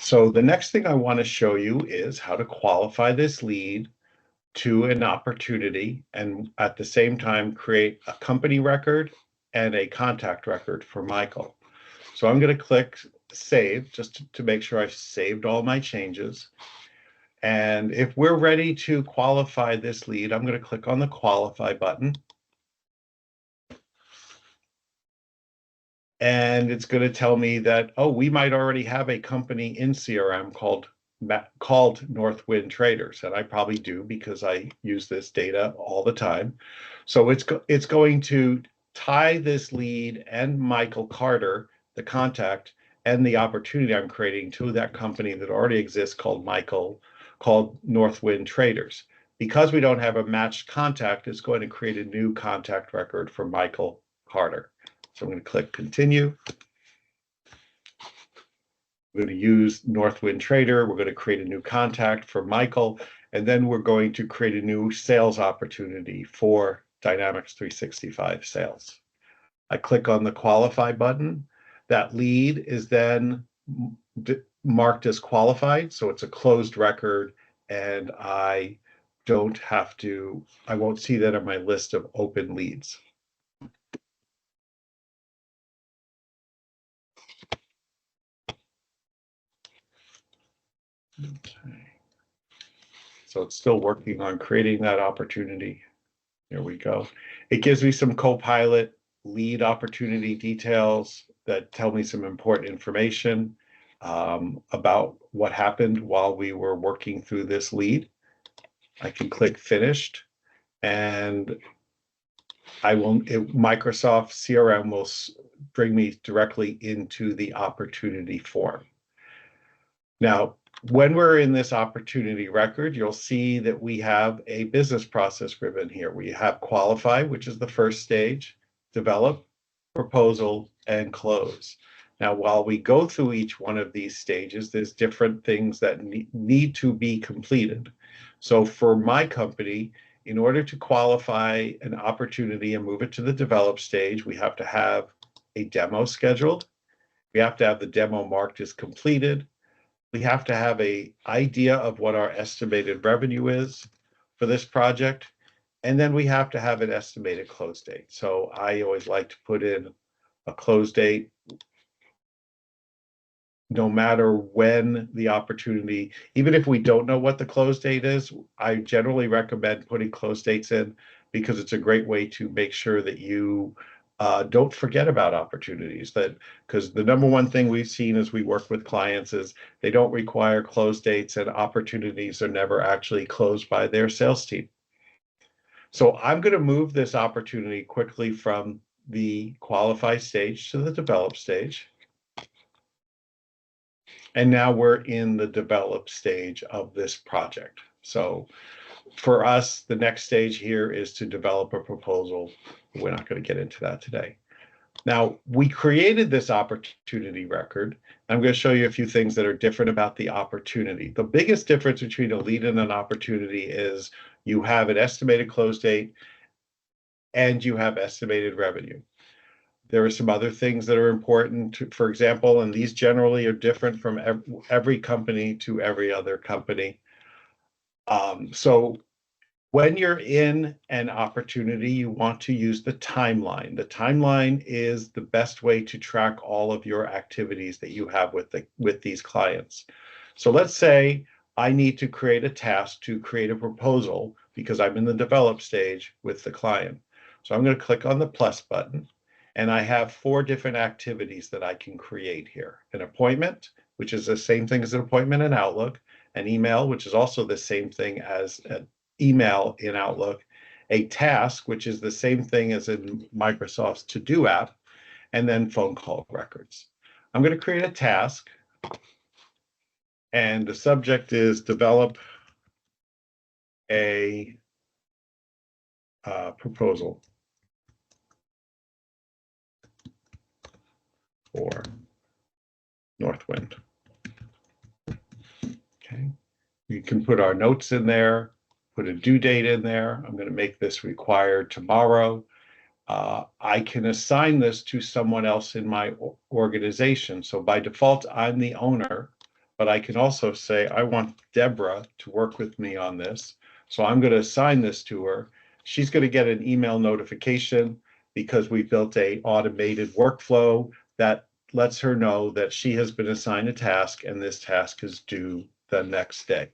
So the next thing I want to show you is how to qualify this lead to an opportunity and at the same time create a company record and a contact record for Michael. So I'm going to click save just to make sure I've saved all my changes. And if we're ready to qualify this lead, I'm going to click on the qualify button. And it's going to tell me that, oh, we might already have a company in CRM called Northwind Traders. And I probably do because I use this data all the time. So it's going to tie this lead and Michael Carter, the contact, and the opportunity I'm creating to that company that already exists called Northwind Traders. Because we don't have a matched contact, it's going to create a new contact record for Michael Carter. So I'm going to click continue. We're going to use Northwind Trader. We're going to create a new contact for Michael, and then we're going to create a new sales opportunity for Dynamics 365 sales. I click on the qualify button. That lead is then marked as qualified, so it's a closed record, and I won't see that on my list of open leads. Okay. So it's still working on creating that opportunity. Here we go. It gives me some Copilot lead opportunity details that tell me some important information about what happened while we were working through this lead. I can click finished, and Microsoft CRM will bring me directly into the opportunity form. Now, when we're in this opportunity record, you'll see that we have a business process ribbon here. We have qualify, which is the first stage, develop, proposal, and close. Now, while we go through each one of these stages, there's different things that need to be completed. So for my company, in order to qualify an opportunity and move it to the develop stage, we have to have a demo scheduled. We have to have the demo marked as completed. We have to have an idea of what our estimated revenue is for this project. And then we have to have an estimated close date. So I always like to put in a close date no matter when the opportunity, even if we don't know what the close date is, I generally recommend putting close dates in because it's a great way to make sure that you don't forget about opportunities. Because the number one thing we've seen as we work with clients is they don't require close dates, and opportunities are never actually closed by their sales team. So I'm going to move this opportunity quickly from the qualify stage to the develop stage. And now we're in the develop stage of this project. So for us, the next stage here is to develop a proposal. We're not going to get into that today. Now, we created this opportunity record. I'm going to show you a few things that are different about the opportunity. The biggest difference between a lead and an opportunity is you have an estimated close date and you have estimated revenue. There are some other things that are important, for example, and these generally are different from every company to every other company. So when you're in an opportunity, you want to use the timeline. The timeline is the best way to track all of your activities that you have with these clients. So let's say I need to create a task to create a proposal because I'm in the develop stage with the client. So I'm going to click on the plus button. And I have 4 different activities that I can create here. An appointment, which is the same thing as an appointment in Outlook. An email, which is also the same thing as an email in Outlook. A task, which is the same thing as in Microsoft's to-do app. And then phone call records. I'm going to create a task. And the subject is develop a proposal for Northwind. Okay, you can put our notes in there, put a due date in there. I'm going to make this required tomorrow. I can assign this to someone else in my organization. So by default, I'm the owner but I can also say, I want Deborah to work with me on this. So I'm going to assign this to her. She's going to get an email notification because we built a automated workflow that lets her know that she has been assigned a task and this task is due the next day.